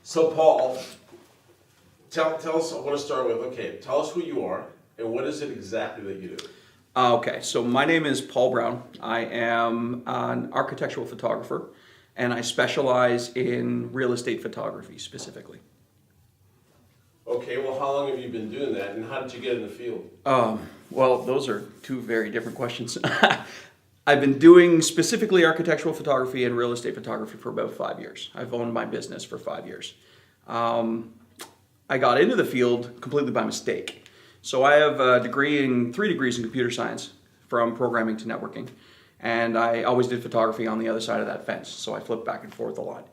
So Paul, tell us, I want to start with, okay, tell us who you are and what is it exactly that you do? Okay, so my name is Paul Brown. I am an architectural photographer, and I specialize in real estate photography specifically. Okay, well, how long have you been doing that and how did you get in the field? Well, those are two very different questions. I've been doing specifically architectural photography and real estate photography for about 5 years. I've owned my business for 5 years. I got into the field completely by mistake. So I have a degree in 3 degrees in computer science from programming to networking. And I always did photography on the other side of that fence. So I flipped back and forth a lot.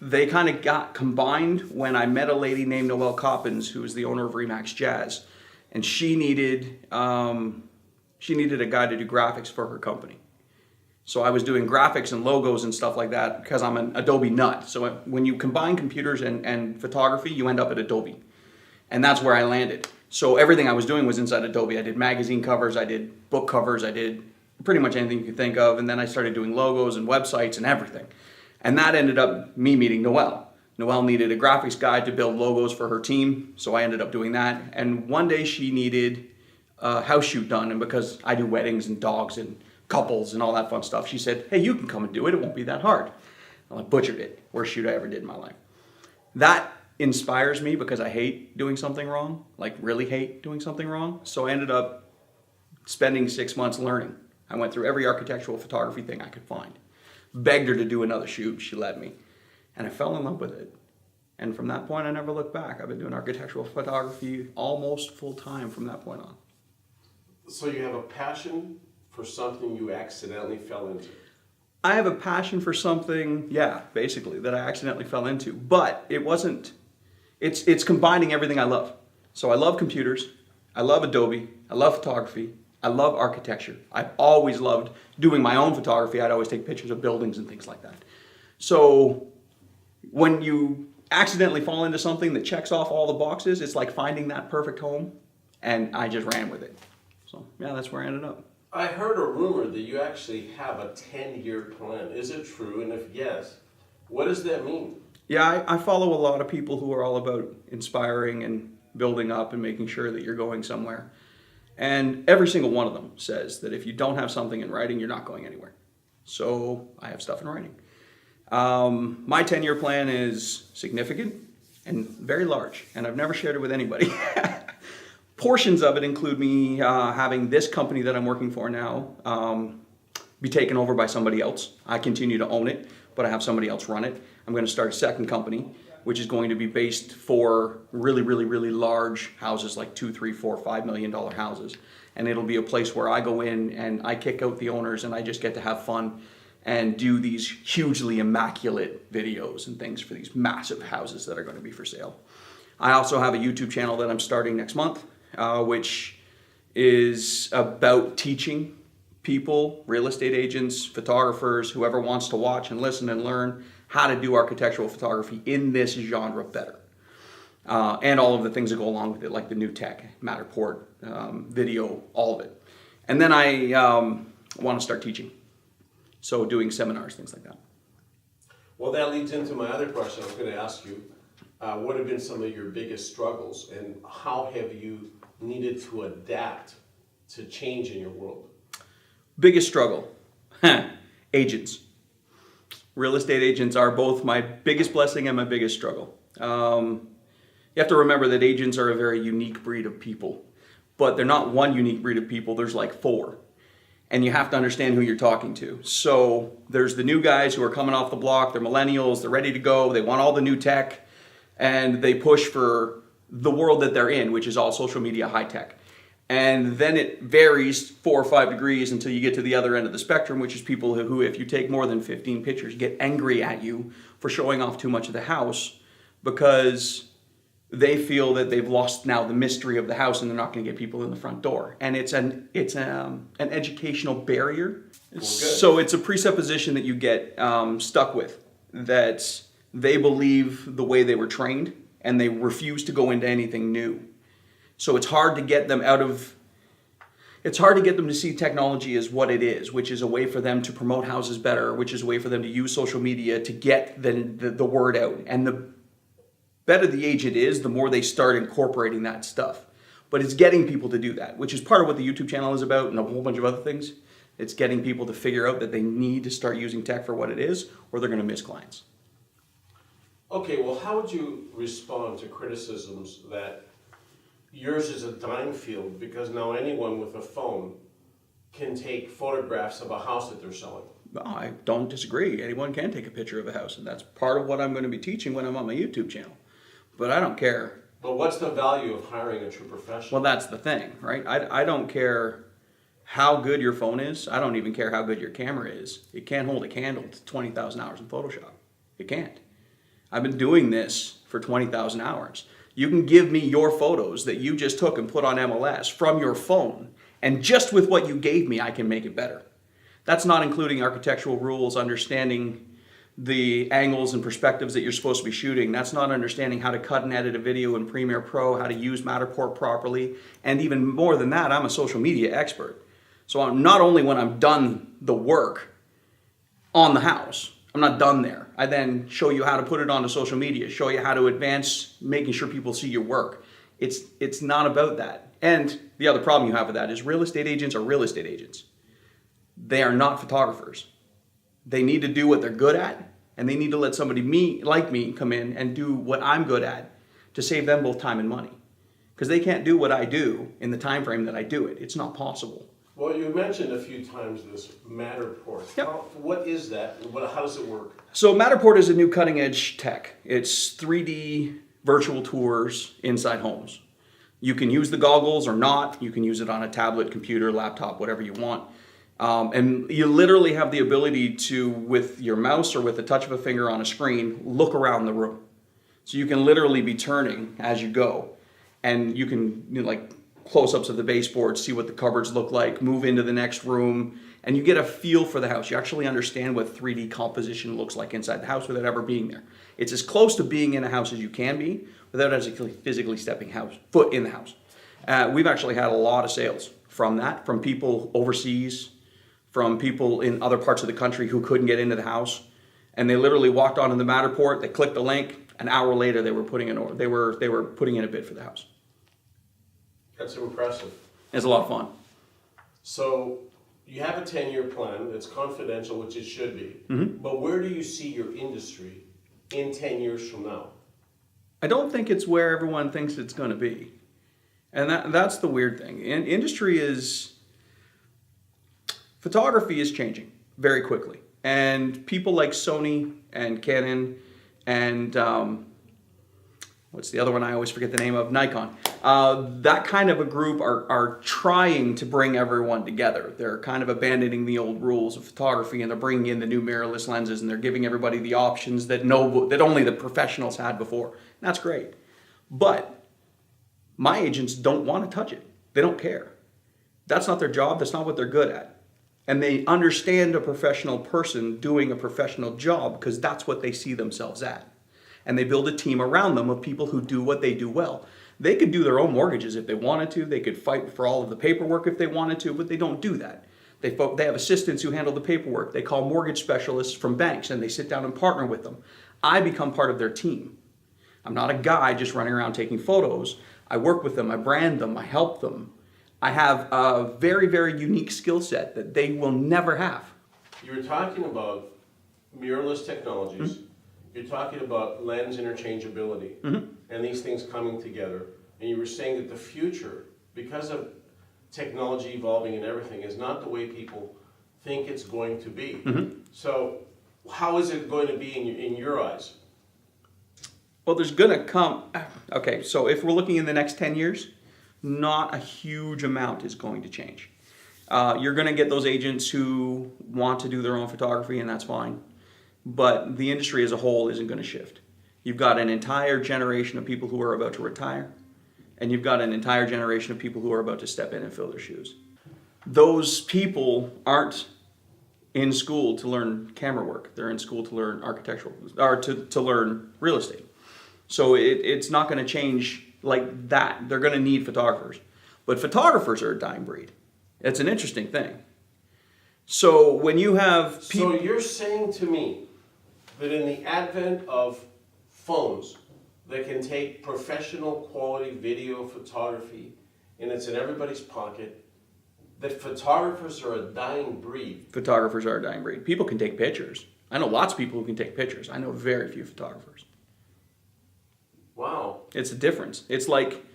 They kind of got combined when I met a lady named Noelle Coppins, who is the owner of Remax Jazz. And she needed a guy to do graphics for her company. So I was doing graphics and logos and stuff like that because I'm an Adobe nut. So when you combine computers and photography, you end up at Adobe. And that's where I landed. So everything I was doing was inside Adobe. I did magazine covers, I did book covers, I did pretty much anything you could think of. And then I started doing logos and websites and everything. And that ended up me meeting Noelle. Noelle needed a graphics guy to build logos for her team. So I ended up doing that. And one day she needed a house shoot done. And because I do weddings and dogs and couples and all that fun stuff, she said, hey, you can come and do it. It won't be that hard. I butchered it. Worst shoot I ever did in my life. That inspires me because I hate doing something wrong, like really hate doing something wrong. So I ended up spending 6 months learning. I went through every architectural photography thing I could find. Begged her to do another shoot. She let me. And I fell in love with it. And from that point, I never looked back. I've been doing architectural photography almost full time from that point on. So you have a passion for something you accidentally fell into? I have a passion for something, yeah, basically, that I accidentally fell into. But it wasn't, it's combining everything I love. So I love computers, I love Adobe, I love photography, I love architecture. I've always loved doing my own photography. I'd always take pictures of buildings and things like that. So when you accidentally fall into something that checks off all the boxes, it's like finding that perfect home, and I just ran with it. So yeah, that's where I ended up. I heard a rumor that you actually have a 10-year plan. Is it true? And if yes, what does that mean? Yeah, I follow a lot of people who are all about inspiring and building up and making sure that you're going somewhere. And every single one of them says that if you don't have something in writing, you're not going anywhere. So I have stuff in writing. My 10-year plan is significant and very large, and I've never shared it with anybody. Portions of it include me having this company that I'm working for now be taken over by somebody else. I continue to own it, but I have somebody else run it. I'm going to start a second company, which is going to be based for really, really, really large houses, like $2, $3, $4, $5 million houses. And it'll be a place where I go in and I kick out the owners and I just get to have fun and do these hugely immaculate videos and things for these massive houses that are going to be for sale. I also have a YouTube channel that I'm starting next month, which is about teaching people, real estate agents, photographers, whoever wants to watch and listen and learn how to do architectural photography in this genre better. And all of the things that go along with it, like the new tech, Matterport, video, all of it. And then I want to start teaching. So doing seminars, things like that. Well, that leads into my other question. I was going to ask you, what have been some of your biggest struggles and how have you needed to adapt to change in your world? Biggest struggle, agents. Real estate agents are both my biggest blessing and my biggest struggle. You have to remember that agents are a very unique breed of people, but they're not one unique breed of people, there's like 4. And you have to understand who you're talking to. So there's the new guys who are coming off the block, they're millennials, they're ready to go, they want all the new tech, and they push for the world that they're in, which is all social media high tech. And then it varies 4 or 5 degrees until you get to the other end of the spectrum, which is people who, if you take more than 15 pictures, get angry at you for showing off too much of the house because they feel that they've lost now the mystery of the house and they're not going to get people in the front door. And it's an educational barrier. Well, so it's a presupposition that you get stuck with, that they believe the way they were trained and they refuse to go into anything new. So it's hard to get them to see technology as what it is, which is a way for them to promote houses better, which is a way for them to use social media to get the word out. And better the agent is, the more they start incorporating that stuff. But it's getting people to do that, which is part of what the YouTube channel is about and a whole bunch of other things. It's getting people to figure out that they need to start using tech for what it is, or they're going to miss clients. Okay, well, how would you respond to criticisms that yours is a dying field because now anyone with a phone can take photographs of a house that they're selling? No, I don't disagree. Anyone can take a picture of a house, and that's part of what I'm going to be teaching when I'm on my YouTube channel. But I don't care. But what's the value of hiring a true professional? Well, that's the thing, right? I don't care how good your phone is. I don't even care how good your camera is. It can't hold a candle to 20,000 hours in Photoshop. It can't. I've been doing this for 20,000 hours. You can give me your photos that you just took and put on MLS from your phone, and just with what you gave me, I can make it better. That's not including architectural rules, understanding the angles and perspectives that you're supposed to be shooting. That's not understanding how to cut and edit a video in Premiere Pro, how to use Matterport properly, and even more than that, I'm a social media expert. So I'm not only when I'm done the work on the house, I'm not done there. I then show you how to put it onto social media, show you how to advance making sure people see your work. It's not about that. And the other problem you have with that is real estate agents are real estate agents. They are not photographers. They need to do what they're good at, and they need to let somebody like me come in and do what I'm good at to save them both time and money. Because they can't do what I do in the time frame that I do it. It's not possible. Well, you mentioned a few times this Matterport. Yep. What is that? How does it work? So Matterport is a new cutting edge tech. It's 3D virtual tours inside homes. You can use the goggles or not. You can use it on a tablet, computer, laptop, whatever you want. And you literally have the ability to, with your mouse or with the touch of a finger on a screen, look around the room. So you can literally be turning as you go. And you can, like, close-ups of the baseboard, see what the cupboards look like, move into the next room, and you get a feel for the house. You actually understand what 3D composition looks like inside the house without ever being there. It's as close to being in a house as you can be without actually physically stepping foot in the house. We've actually had a lot of sales from that, from people overseas, from people in other parts of the country who couldn't get into the house, and they literally walked onto the Matterport, they clicked the link, an hour later they were putting in a bid for the house. That's impressive. It's a lot of fun. So you have a 10-year plan that's confidential, which it should be. Mm-hmm. But where do you see your industry in 10 years from now? I don't think it's where everyone thinks it's going to be. And that's the weird thing. Photography is changing very quickly. And people like Sony and Canon and what's the other one I always forget the name of? Nikon. That kind of a group are trying to bring everyone together. They're kind of abandoning the old rules of photography, and they're bringing in the new mirrorless lenses, and they're giving everybody the options that only the professionals had before. And that's great. But my agents don't want to touch it. They don't care. That's not their job. That's not what they're good at. And they understand a professional person doing a professional job because that's what they see themselves at. And they build a team around them of people who do what they do well. They could do their own mortgages if they wanted to. They could fight for all of the paperwork if they wanted to, but they don't do that. They have assistants who handle the paperwork. They call mortgage specialists from banks, and they sit down and partner with them. I become part of their team. I'm not a guy just running around taking photos. I work with them. I brand them. I help them. I have a very, very unique skill set that they will never have. You were talking about mirrorless technologies. Mm-hmm. You're talking about lens interchangeability, mm-hmm. and these things coming together. And you were saying that the future, because of technology evolving and everything, is not the way people think it's going to be. Mm-hmm. So how is it going to be in your eyes? Well, there's going to come... Okay, so if we're looking in the next 10 years, not a huge amount is going to change. You're going to get those agents who want to do their own photography, and that's fine. But the industry as a whole isn't going to shift. You've got an entire generation of people who are about to retire, and you've got an entire generation of people who are about to step in and fill their shoes. Those people aren't in school to learn camera work. They're in school to learn architectural, or to learn real estate. So it's not going to change like that. They're going to need photographers. But photographers are a dying breed. It's an interesting thing. So when you have people... So you're saying to me that in the advent of phones, that can take professional quality video photography, and it's in everybody's pocket, that photographers are a dying breed. Photographers are a dying breed. People can take pictures. I know lots of people who can take pictures. I know very few photographers. Wow. It's a difference. It's like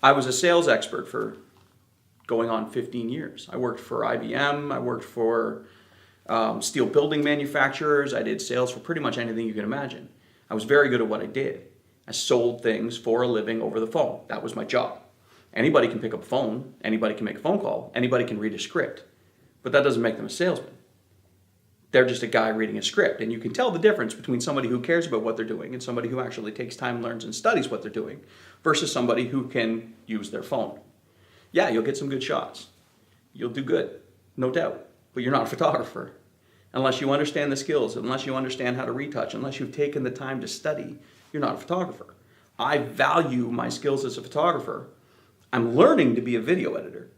I was a sales expert for going on 15 years. I worked for IBM. I worked for steel building manufacturers. I did sales for pretty much anything you can imagine. I was very good at what I did. I sold things for a living over the phone. That was my job. Anybody can pick up a phone. Anybody can make a phone call. Anybody can read a script. But that doesn't make them a salesman. They're just a guy reading a script. And you can tell the difference between somebody who cares about what they're doing and somebody who actually takes time, learns, and studies what they're doing versus somebody who can use their phone. Yeah, you'll get some good shots. You'll do good, no doubt. But you're not a photographer. Unless you understand the skills, unless you understand how to retouch, unless you've taken the time to study, you're not a photographer. I value my skills as a photographer. I'm learning to be a video editor,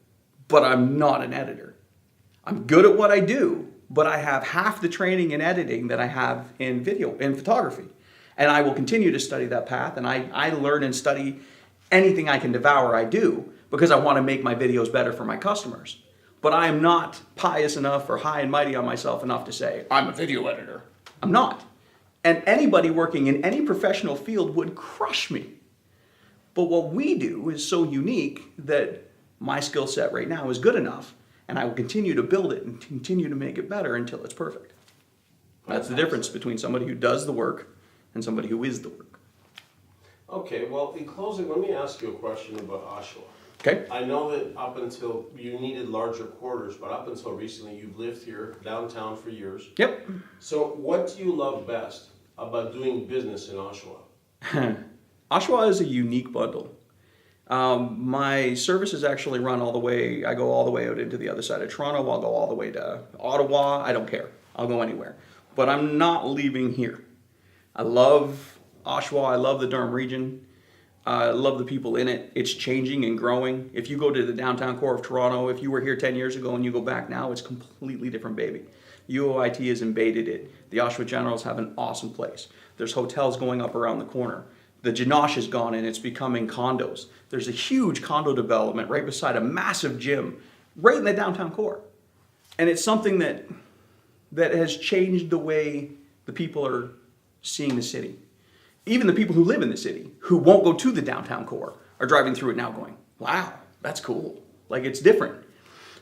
but I'm not an editor. I'm good at what I do, but I have half the training in editing that I have in video, in photography. And I will continue to study that path, and I learn and study anything I can devour, I do, because I want to make my videos better for my customers. But I am not pious enough or high and mighty on myself enough to say, I'm a video editor. I'm not. And anybody working in any professional field would crush me. But what we do is so unique that my skill set right now is good enough, and I will continue to build it and continue to make it better until it's perfect. That's the difference between somebody who does the work and somebody who is the work. Okay, well, in closing, let me ask you a question about Oshawa. Okay? I know that up until you needed larger quarters, but up until recently you've lived here downtown for years. Yep. So what do you love best about doing business in Oshawa? Oshawa is a unique bundle. My services actually run all the way, I go all the way out into the other side of Toronto, I'll go all the way to Ottawa, I don't care. I'll go anywhere. But I'm not leaving here. I love Oshawa, I love the Durham region. I love the people in it. It's changing and growing. If you go to the downtown core of Toronto, if you were here 10 years ago and you go back now, it's a completely different baby. UOIT has invaded it. The Oshawa Generals have an awesome place. There's hotels going up around the corner. The Janosh is gone and it's becoming condos. There's a huge condo development right beside a massive gym, right in the downtown core. And it's something that has changed the way the people are seeing the city. Even the people who live in the city, who won't go to the downtown core, are driving through it now going, wow, that's cool. Like, it's different.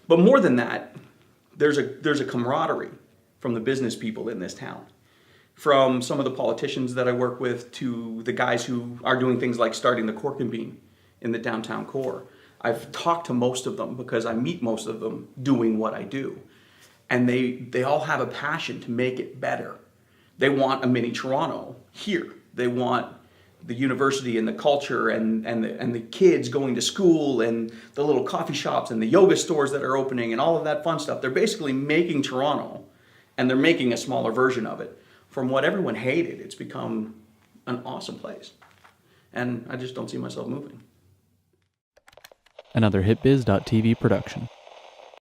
But more than that, there's a camaraderie from the business people in this town. From some of the politicians that I work with to the guys who are doing things like starting the Cork and Bean in the downtown core. I've talked to most of them because I meet most of them doing what I do. And they all have a passion to make it better. They want a mini Toronto here. They want the university and the culture and the kids going to school and the little coffee shops and the yoga stores that are opening and all of that fun stuff. They're basically making Toronto, and they're making a smaller version of it. From what everyone hated, it's become an awesome place. And I just don't see myself moving. Another HitBiz.tv production.